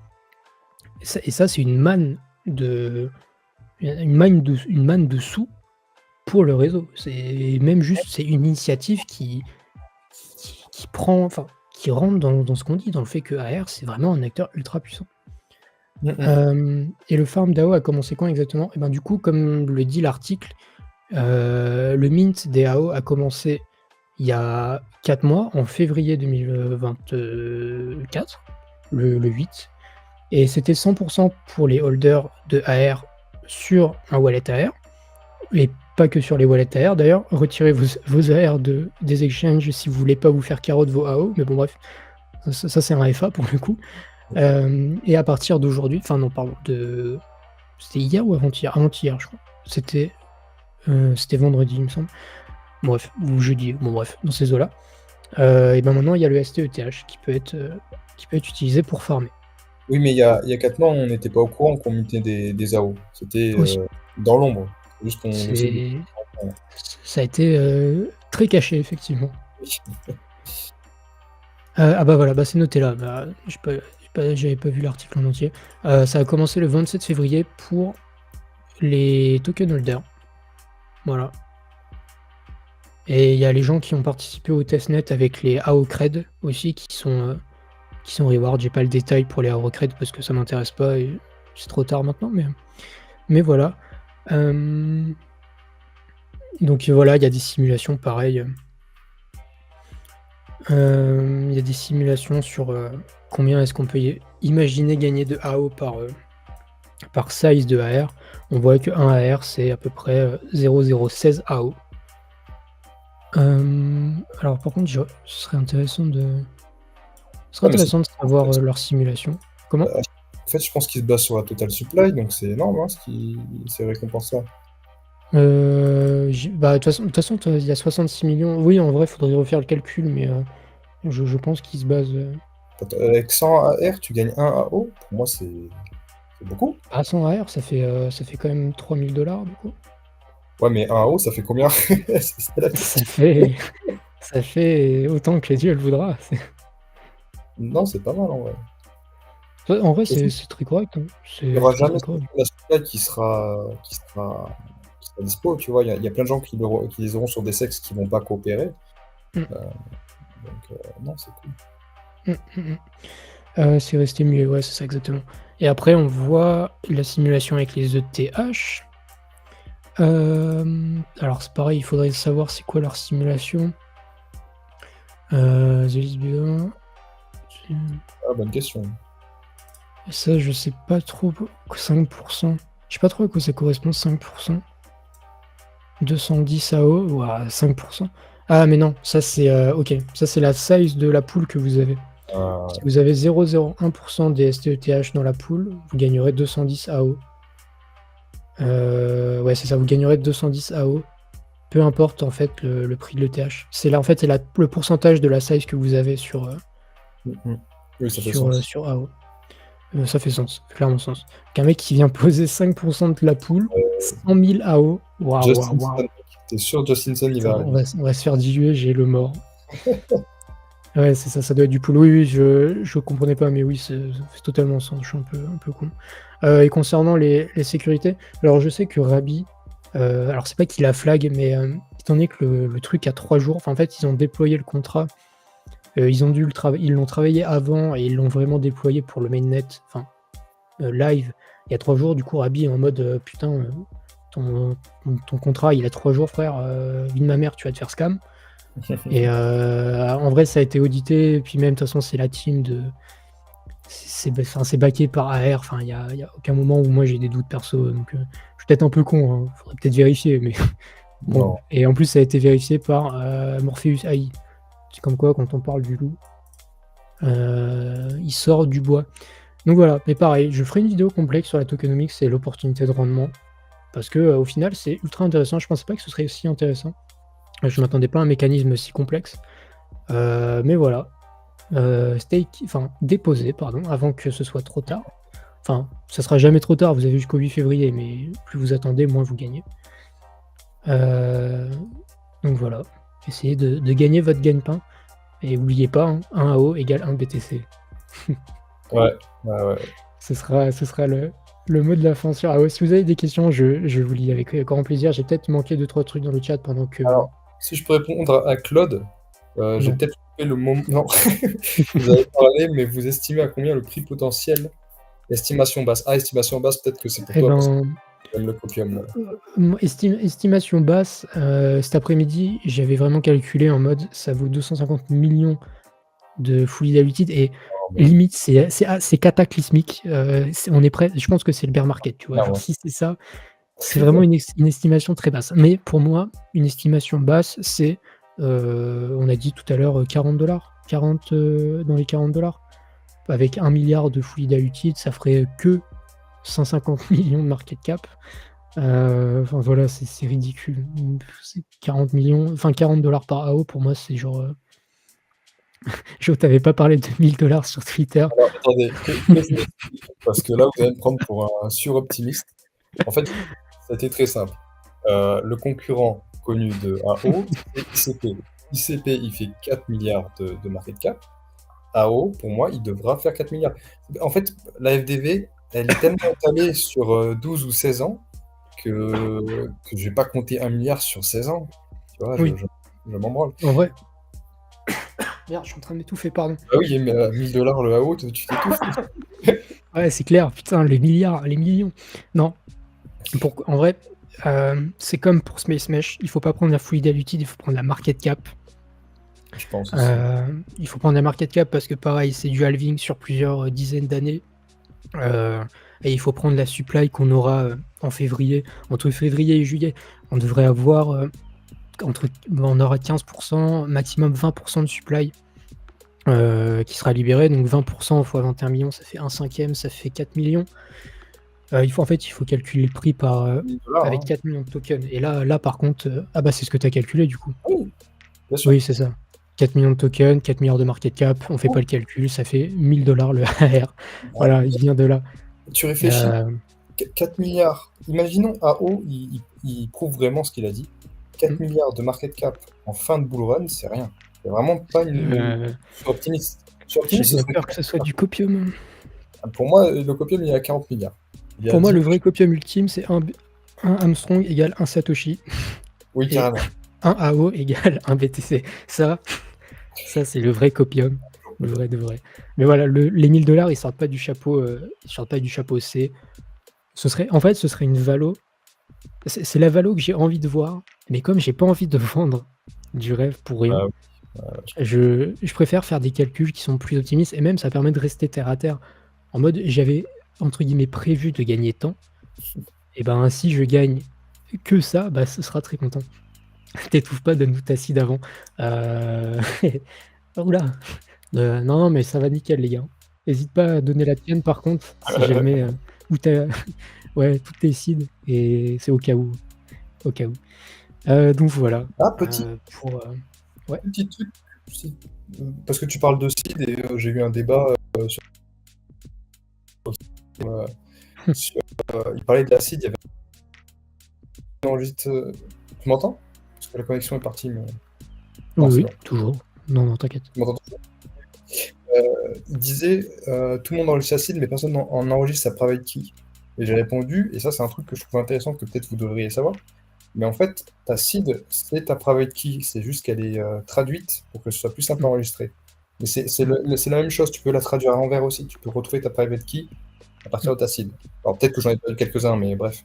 Et ça, c'est une manne de sous pour le réseau. C'est une initiative qui prend, enfin, qui rentre dans ce qu'on dit, dans le fait que AR, c'est vraiment un acteur ultra puissant. Et le farm DAO a commencé quand exactement? Et ben, du coup, comme le dit l'article, le mint des AO a commencé il y a 4 mois, en février 2024, le 8, et c'était 100 pour les holders de AR sur un wallet AR, et pas que sur les wallets AR d'ailleurs. Retirez vos AR des exchanges si vous voulez pas vous faire carotte vos AO, mais bon bref, ça c'est un FA pour le coup. Et à partir d'aujourd'hui, enfin non, pardon, c'était hier ou avant-hier? Avant-hier, je crois. C'était vendredi, il me semble. Bref, ou jeudi, bon bref, dans ces eaux-là. Et ben maintenant, il y a le STETH qui peut être utilisé pour farmer. Oui, mais il y a 4 mois, on n'était pas au courant qu'on mutait des AO. C'était Aussi, dans l'ombre. C'est juste qu'on essaie de. c'est ça a été, très caché effectivement. Ah bah voilà, bah c'est noté là, bah, j'avais pas vu l'article en entier. Ça a commencé le 27 février pour les token holders. Voilà. Et il y a les gens qui ont participé au testnet avec les AO Cred aussi qui sont reward. J'ai pas le détail pour les AO Cred parce que ça m'intéresse pas et c'est trop tard maintenant, mais voilà. Donc voilà, il y a des simulations pareilles. Il y a des simulations sur, combien est-ce qu'on peut imaginer gagner de AO par size de AR. On voit que 1 AR, c'est à peu près, 0,016 AO. Alors par contre, ce serait intéressant de Ouais, mais c'est savoir, leur simulation. Comment? en fait, je pense qu'il se base sur la total supply, donc c'est énorme, hein, ces récompenses-là. Bah, de toute façon, il y a 66 millions. Oui, en vrai, il faudrait refaire le calcul, mais je pense qu'il se base, Avec 100 AR, tu gagnes 1 AO. Pour moi, c'est beaucoup. à 100 AR, ça fait quand même 3 000 $ du coup. Ouais, mais 1 AO, ça fait combien? C'est la Ça question. fait ça fait autant que Dieu le voudra. Non, c'est pas mal en vrai. En vrai, De toute façon, c'est très correct, hein. il n'y C'est aura très, jamais très cette correct. supply qui sera dispo, tu vois. Il y a plein de gens qui les auront sur des sexes qui vont pas coopérer. Mmh. Donc, non, c'est cool. C'est resté muet, ouais, c'est ça exactement. Et après, on voit la simulation avec les ETH. Alors c'est pareil, il faudrait savoir c'est quoi leur simulation. The List Below. Ah, bonne question. Ça, je sais pas trop. 5%. Je sais pas trop à quoi ça correspond, 5%. 210 AO, ouah, 5%. Ah, mais non, ça c'est ok. Ça c'est la size de la pool que vous avez. Si vous avez 0,01% des STETH dans la pool, vous gagnerez 210 AO. Ouais, c'est ça, vous gagnerez 210 AO peu importe en fait le prix de l'ETH. C'est là en fait, c'est le pourcentage de la size que vous avez Oui, ça fait sens. sur AO. Ça fait sens, clairement sens. Qu'un mec qui vient poser 5% de la pool, 100 000 AO. Waouh, waouh, Justinson, waouh. t'es sûr Justinson, il Putain, va on arriver. va se faire diluer, j'ai le mort. Ouais, c'est ça, ça doit être du pool. Oui, oui, je comprenais pas, mais oui, ça fait totalement sens. Je suis un peu con. Et concernant les sécurités, alors je sais que Rabi, alors c'est pas qu'il a flag, mais étant donné que le truc a 3 jours, enfin en fait, ils ont déployé le contrat. Ils l'ont travaillé avant et ils l'ont vraiment déployé pour le mainnet, enfin live, il y a 3 jours. Du coup, Rabi est en mode putain, ton contrat il a 3 jours, frère, vie de ma mère, tu vas te faire scam. Et en vrai, ça a été audité, et puis même, de toute façon, c'est la team de. C'est backé par AR, enfin, il y a aucun moment où moi j'ai des doutes perso, donc je suis peut-être un peu con, hein. Faudrait peut-être vérifier, mais bon. Non. Et en plus, ça a été vérifié par Morpheus AI. C'est comme quoi, quand on parle du loup, il sort du bois. Donc voilà, mais pareil, je ferai une vidéo complexe sur la tokenomics et l'opportunité de rendement, parce que au final, c'est ultra intéressant. Je pensais pas que ce serait aussi intéressant. Je m'attendais pas à un mécanisme si complexe. Mais voilà. Déposer, pardon, avant que ce soit trop tard. Enfin, ça sera jamais trop tard, vous avez jusqu'au 8 février, mais plus vous attendez, moins vous gagnez. Donc voilà. Essayez de gagner votre gagne-pain. Et n'oubliez pas, hein, 1 AO égale 1 BTC. Ouais. Ce sera le mot de la fin sur AO. Si vous avez des questions, je vous lis avec grand plaisir. J'ai peut-être manqué 2-3 trucs dans le chat pendant que. Alors, si je peux répondre à Claude, j'ai Non. peut-être coupé le moment. Non, vous avez parlé, mais vous estimez à combien le prix potentiel? Estimation basse. Ah, estimation basse, peut-être que c'est pour Eh toi, parce que ben, tu aimes le copium. Là. estimation basse, cet après-midi, j'avais vraiment calculé en mode ça vaut 250 millions de fully diluted et limite c'est cataclysmique. On est prêt, je pense que c'est le bear market, tu vois. Genre Clairement. si c'est ça, c'est vraiment une estimation très basse. Mais pour moi, une estimation basse, c'est on a dit tout à l'heure 40 $, 40 dans les 40 $. Avec 1 milliard de fully diluted, ça ferait que 150 millions de market cap. Enfin voilà, c'est ridicule. C'est 40 millions, enfin 40 $ par AO, pour moi, c'est genre. Je t'avais pas parlé de 1000 $ sur Twitter. Alors, attendez, parce que là, vous allez me prendre pour un suroptimiste. En fait, c'était très simple. Le concurrent connu de AO, c'est ICP. ICP, il fait 4 milliards de market cap. AO, pour moi, il devra faire 4 milliards. En fait, la FDV, elle est tellement étalée sur 12 ou 16 ans que je ne vais pas compter 1 milliard sur 16 ans. Tu vois, Oui, je m'en branle. en vrai. Merde, je suis en train d'étouffer, pardon. Ah oui, mais 1000 $ le AO, tu t'étouffes. Ouais, c'est clair, putain, les milliards, les millions. Non, en vrai, c'est comme pour Space Mesh, il faut pas prendre la fully diluted, il faut prendre la market cap. Je pense aussi. Il faut prendre la market cap parce que pareil, c'est du halving sur plusieurs dizaines d'années. Et il faut prendre la supply qu'on aura en février. Entre février et juillet, on devrait avoir on aura 15%, maximum 20% de supply qui sera libéré. Donc 20% x 21 millions, ça fait 1/5, ça fait 4 millions. Il faut calculer le prix avec 4 millions de tokens. Et là par contre, c'est ce que tu as calculé du coup. Oui, bien sûr. Oui, c'est ça. 4 millions de tokens, 4 milliards de market cap, on fait pas le calcul, ça fait 1000 $ le AR. Voilà, il vient de là. Tu réfléchis, 4 milliards. Imaginons AO, il prouve vraiment ce qu'il a dit. 4 milliards de market cap en fin de bull run, c'est rien. C'est vraiment pas une. Je suis optimiste. J'ai bien peur que ce soit du copium. Pour moi, le copium, il est à 40 milliards. Pour moi, le vrai copium ultime, c'est un Armstrong égale un Satoshi. Oui, carrément. Un AO égale un BTC. Ça c'est le vrai copium. Le vrai de vrai. Mais voilà, les 1000 $, ils sortent pas du chapeau. Ils sortent pas du chapeau C. Ce serait une valo. C'est la valo que j'ai envie de voir. Mais comme j'ai pas envie de vendre du rêve pour rien, je préfère faire des calculs qui sont plus optimistes. Et même, ça permet de rester terre à terre. En mode, j'avais, entre guillemets, prévu de gagner tant. Et ben, si je gagne que ça, ce sera très content. T'étouffes pas, donne-nous ta seed avant. Oula. Non, mais ça va nickel, les gars. N'hésite pas à donner la tienne, par contre, si jamais. Ou t'as. Ouais, toutes tes seeds. Et c'est au cas où. Au cas où. Donc voilà, Ah, petit, pour, ouais. petit truc, parce que tu parles de seed et j'ai eu un débat sur, euh, sur, il parlait de la seed, il y avait un enregistre. Tu m'entends? Parce que la connexion est partie, mais non, Oui, c'est oui, bon. toujours. Non, t'inquiète. Tu m'entends toujours? Il disait tout le monde enregistre sa seed, mais personne en enregistre sa private key. Et j'ai répondu, et ça c'est un truc que je trouve intéressant que peut-être vous devriez savoir. Mais en fait, ta seed, c'est ta private key. C'est juste qu'elle est traduite pour que ce soit plus simple à Mmh. enregistrer. Mais c'est la même chose. Tu peux la traduire à l'envers aussi. Tu peux retrouver ta private key à partir Mmh. de ta seed. Alors peut-être que j'en ai pas eu quelques-uns, mais bref.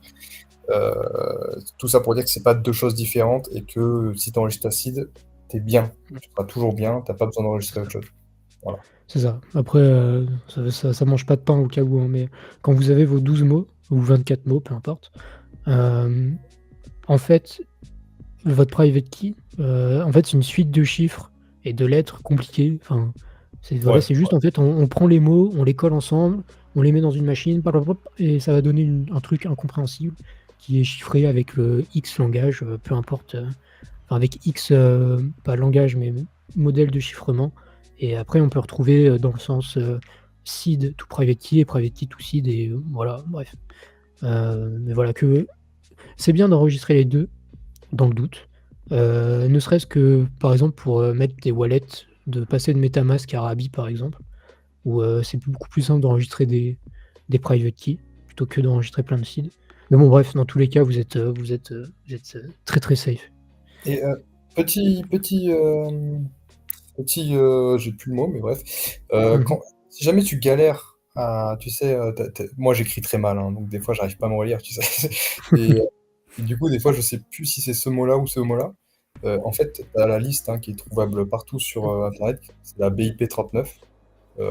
Tout ça pour dire que c'est pas deux choses différentes et que si tu enregistres ta seed, t'es bien. Tu seras toujours bien. T'as pas besoin d'enregistrer autre chose. Voilà. C'est ça. Après, ça mange pas de pain au cas où, hein, mais quand vous avez vos 12 mots ou 24 mots, peu importe, en fait, votre private key, en fait, c'est une suite de chiffres et de lettres compliquées. Enfin, Ouais. c'est juste, en fait, on prend les mots, on les colle ensemble, on les met dans une machine, et ça va donner un truc incompréhensible qui est chiffré avec X langage, peu importe, enfin, avec X, pas langage, mais modèle de chiffrement. Et après, on peut retrouver dans le sens seed to private key et private key to seed, et voilà, bref. Mais voilà, que c'est bien d'enregistrer les deux dans le doute. Ne serait-ce que, par exemple, pour mettre des wallets, de passer de MetaMask à Rabi, par exemple, où c'est beaucoup plus simple d'enregistrer des private keys plutôt que d'enregistrer plein de seed. Mais bon, bref, dans tous les cas, vous êtes très très safe. Et petit, j'ai plus le mot, mais bref. Mhm. Si jamais tu galères à, tu sais, moi j'écris très mal, hein, donc des fois j'arrive pas à me relire, tu sais. Et du coup, des fois je sais plus si c'est ce mot-là ou ce mot-là. En fait, tu as la liste hein, qui est trouvable partout sur Internet, c'est la BIP 39. Ouais,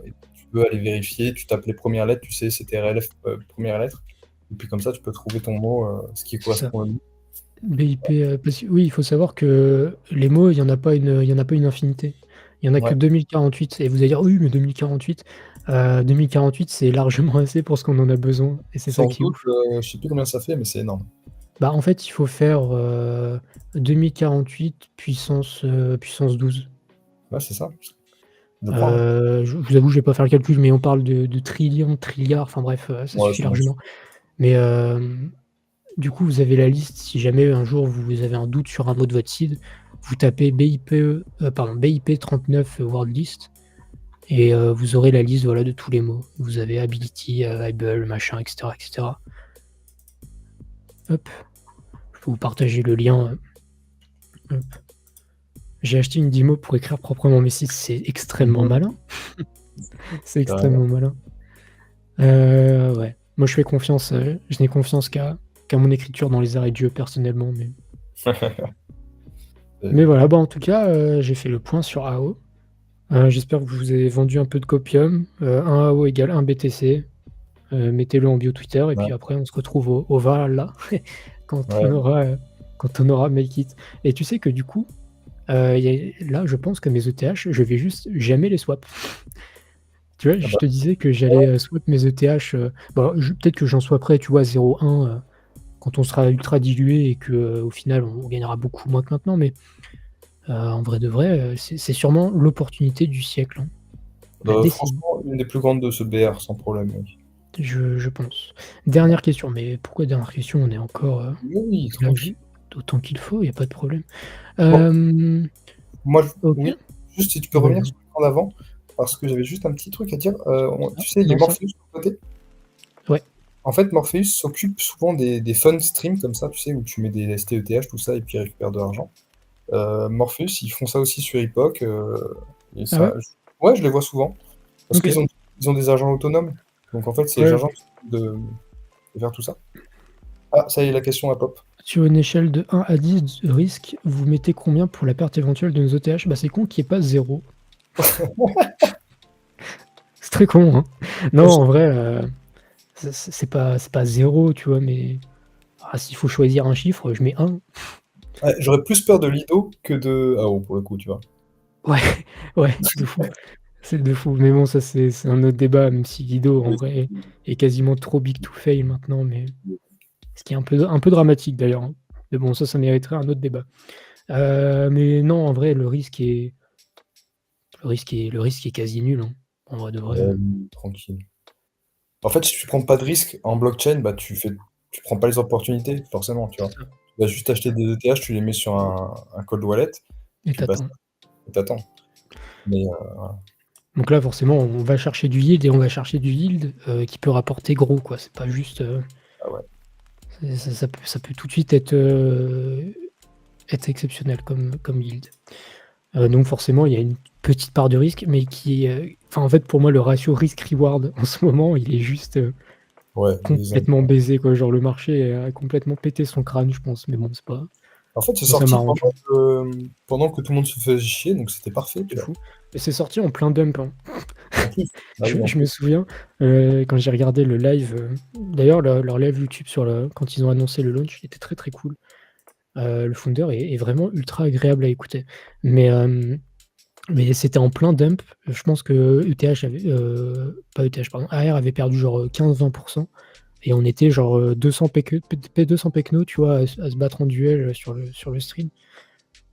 Et tu peux aller vérifier, tu tapes les premières lettres, tu sais, c'était RLF première lettre. Et puis comme ça, tu peux trouver ton mot, ce qui c'est ça. correspond au mot. BIP, oui, il faut savoir que les mots, il y en a pas une infinité. Il y en a que Ouais. 2048, et vous allez dire: «Oui, mais 2048», 2048, c'est largement assez pour ce qu'on en a besoin, et c'est ça Sans qui est doute, ouf. je sais plus combien ça fait, mais c'est énorme. Bah, en fait, il faut faire, 2048 puissance 12. Ouais, c'est ça. Je crois, hein. Je vous avoue, je vais pas faire le calcul, mais on parle de trillions, trilliards, enfin bref, ça Ouais, suffit ça marche. largement. Mais, du coup, vous avez la liste. Si jamais un jour vous avez un doute sur un mot de votre seed, vous tapez BIP 39 word list, et vous aurez la liste, voilà, de tous les mots. Vous avez ability, able, machin, et cetera, et cetera. Hop, je peux vous partager le lien, hop. J'ai acheté une Dymo pour écrire proprement mes sites, c'est extrêmement Mhm. malin. C'est Carrément. extrêmement malin. Ouais. Moi, je n'ai confiance qu'à mon écriture dans les arrêts de jeu personnellement, mais Euh, voilà, bah, en tout cas, j'ai fait le point sur AO. J'espère que je vous ai vendu un peu de copium. Un AO égale un BTC. Mettez-le en bio Twitter, et ouais, puis après on se retrouve au Valhalla quand on ouais. aura, Make It. Et tu sais que du coup, là, je pense que mes ETH, je vais juste jamais les swap. Tu vois, Ah je bah, te disais que j'allais swap mes ETH. Bon, peut-être que j'en swapperai, tu vois, 0,1 quand on sera ultra dilué, et que au final on gagnera beaucoup moins que maintenant. Mais en vrai de vrai, c'est sûrement l'opportunité du siècle, hein. La décennie, franchement, une des plus grandes de ce BR, sans problème. Oui, je pense. ouais. Dernière question, mais pourquoi dernière question? On est encore Oui, oui, là, tranquille. autant qu'il faut, il y a pas de problème. Bon, moi, OK. oui, juste si tu peux revenir Vas-y. sur le point d'avant, parce que j'avais juste un petit truc à dire. Ah, Tu sais, les non, ça Morpheus de côté. ouais. En fait, Morpheus s'occupe souvent des fun streams comme ça, tu sais, où tu mets des STETH, tout ça, et puis ils récupèrent de l'argent. Morpheus, ils font ça aussi sur Epoch. Et Ah ça, ouais? ouais, je les vois souvent. Parce OK. qu'ils ont des agents autonomes. Donc en fait, c'est les Ouais, agents OK. qui s'occupent de faire tout ça. Ah, ça y est, la question à pop. Sur une échelle de 1 à 10 de risque, vous mettez combien pour la perte éventuelle de nos ETH? Bah, c'est con qu'il y ait pas 0. C'est très con, hein. Non, en vrai, c'est pas 0, tu vois, mais s'il faut choisir un chiffre, je mets 1. Ouais, j'aurais plus peur de Lido que de AO pour le coup, tu vois. Ouais, ouais, de fou. C'est de fou. Mais bon, ça, c'est un autre débat, même si Guido, en Oui, vrai, est quasiment trop big to fail maintenant, mais ce qui est un peu dramatique d'ailleurs, hein. Mais bon, ça mériterait un autre débat. Mais non, en vrai, le risque est quasi nul, hein. En vrai de vrai. Tranquille. En fait, si tu prends pas de risque en blockchain, bah, tu prends pas les opportunités, forcément, tu vois. C'est ça. Tu vas juste acheter des ETH, tu les mets sur un cold wallet, Et puis basta, t'attends. et t'attends. Mais Donc là, forcément, on va chercher du yield et on va chercher du yield qui peut rapporter gros, quoi. C'est pas juste. ah ouais. Ça peut tout de suite être exceptionnel comme yield. Donc forcément, il y a une petite part de risque, mais qui est. Enfin, en fait, pour moi, le ratio risk-reward en ce moment, il est juste Ouais, complètement baisé, quoi. Genre, le marché a complètement pété son crâne, je pense. Mais bon, c'est pas. En fait, c'est Moi, ça sorti m'arrange. pendant que tout le monde se faisait chier, donc c'était parfait, tu C'est vois. fou. Et c'est sorti en plein dump, hein. En plus, ah oui, en Je me plus. souviens, quand j'ai regardé le live, d'ailleurs, leur live YouTube quand ils ont annoncé le launch, il était très très cool. Le founder est vraiment ultra agréable à écouter. Mais c'était en plein dump. Je pense que ETH avait, pas ETH, pardon, AR avait perdu genre 15-20%. Et on était genre 200 P200 Pecno, tu vois, à se battre en duel sur le stream.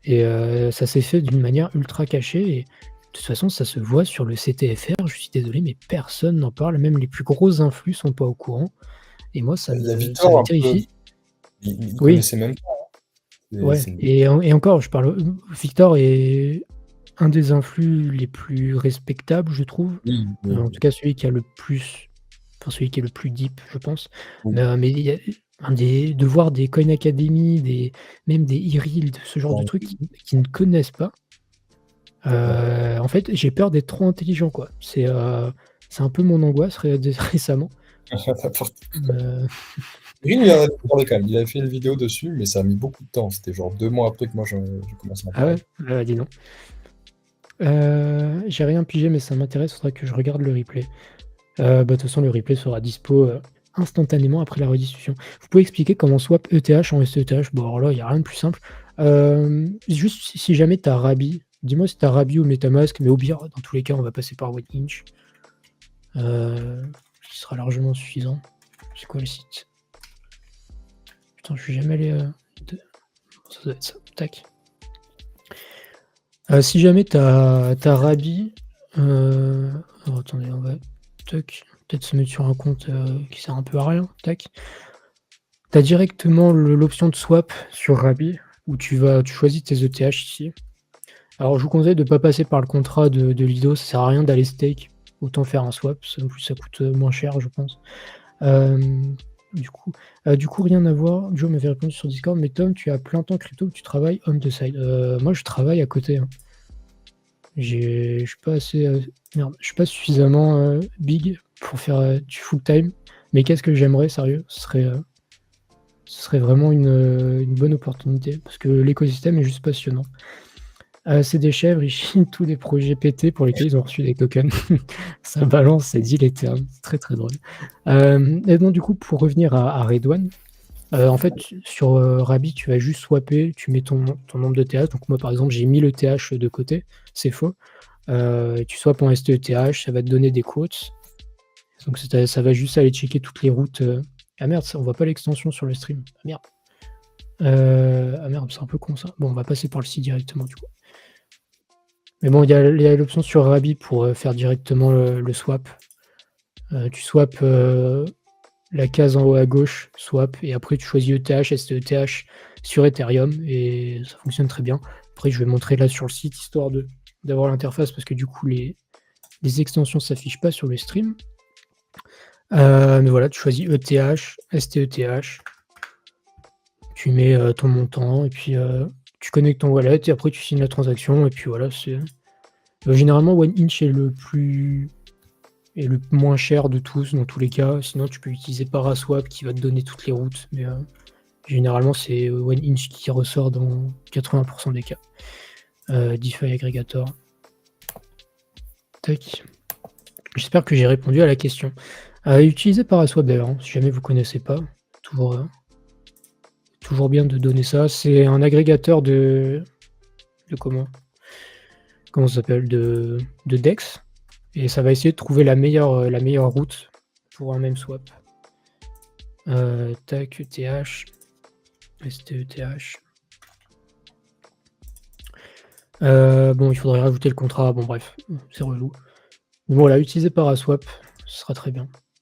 Et ça s'est fait d'une manière ultra cachée. Et de toute façon, ça se voit sur le CTFR. Je suis désolé, mais personne n'en parle. Même les plus gros influx sont pas au courant. Et moi, Il y a ça Victor me un peu, terrifie. il Oui, connaissait même pas. ouais. C'est Et encore, je parle. Victor est un des influx les plus respectables, je trouve. oui, oui, En tout cas, celui qui a le plus. Enfin, celui qui est le plus deep, je pense. oui. Mais il y a de voir des Coin Academy, même des e-reels, ce genre de trucs qui ne connaissent pas. En fait, j'ai peur d'être trop intelligent, quoi. C'est un peu mon angoisse récemment. Euh, Green, il en avait parlé quand même. Il avait fait une vidéo dessus, mais ça a mis beaucoup de temps. C'était genre 2 mois après que moi j'ai commencé à en Ah parler. ouais? Dis donc. J'ai rien pigé, mais ça m'intéresse, faudrait que je regarde le replay. Bah, de toute façon, le replay sera dispo instantanément après la rediffusion. Vous pouvez expliquer comment swap ETH en STETH? Bon, alors là, il n'y a rien de plus simple. Juste si jamais tu as Rabi, dis-moi si tu as Rabi ou Metamask, mais au pire, dans tous les cas, on va passer par OneInch. Qui sera largement suffisant. C'est quoi le site? Putain, je suis jamais allé. Ça doit être ça. Tac. Si jamais t'as Rabi, alors, attendez, on va peut-être se mettre sur un compte qui sert un peu à rien. Tac. T'as directement l'option de swap sur Rabi où tu choisis tes ETH ici. Alors je vous conseille de ne pas passer par le contrat de Lido, ça sert à rien d'aller stake. Autant faire un swap, en plus ça coûte moins cher, je pense. Du coup, rien à voir. Joe m'avait répondu sur Discord, mais Tom, tu as plein temps crypto ou tu travailles on the side? Moi, je travaille à côté, hein. Je suis pas assez. Merde, je suis pas suffisamment big pour faire du full time. Mais qu'est-ce que j'aimerais, sérieux? Ce serait vraiment une bonne opportunité parce que l'écosystème est juste passionnant. C'est des chèvres, ils chient tous les projets pétés pour lesquels ils ont reçu des tokens. Ça balance, c'est dit les termes. C'est très très drôle. Et donc, du coup, pour revenir à Redouane, en fait, sur Rabi, tu vas juste swapper, tu mets ton nombre de TH. Donc, moi, par exemple, j'ai mis le TH de côté, c'est faux. Tu swaps en STETH, ça va te donner des quotes. Donc, ça va juste aller checker toutes les routes. Ah merde, on voit pas l'extension sur le stream. Ah merde. Ah merde, c'est un peu con ça. Bon, on va passer par le site directement du coup. Mais bon, il y a l'option sur Rabi pour faire directement le swap. Tu swaps la case en haut à gauche, swap, et après tu choisis ETH, STETH sur Ethereum, et ça fonctionne très bien. Après, je vais montrer là sur le site, histoire d'avoir l'interface, parce que du coup, les extensions ne s'affichent pas sur le stream. Mais voilà, tu choisis ETH, STETH, tu mets ton montant, et puis tu connectes ton wallet, et après tu signes la transaction, et puis voilà, c'est... généralement, OneInch est le moins cher de tous, dans tous les cas. Sinon, tu peux utiliser Paraswap qui va te donner toutes les routes, mais généralement, c'est OneInch qui ressort dans 80% des cas. DeFi Aggregator. Tac. J'espère que j'ai répondu à la question. Utilisez Paraswap d'ailleurs, hein, si jamais vous ne connaissez pas. Toujours bien de donner ça. C'est un agrégateur de comment ça s'appelle de DEX. Et ça va essayer de trouver la meilleure route pour un même swap. Tac, ETH. STETH. Bon, il faudrait rajouter le contrat. Bon, bref, c'est relou. Mais bon, voilà, utiliser Paraswap, ce sera très bien.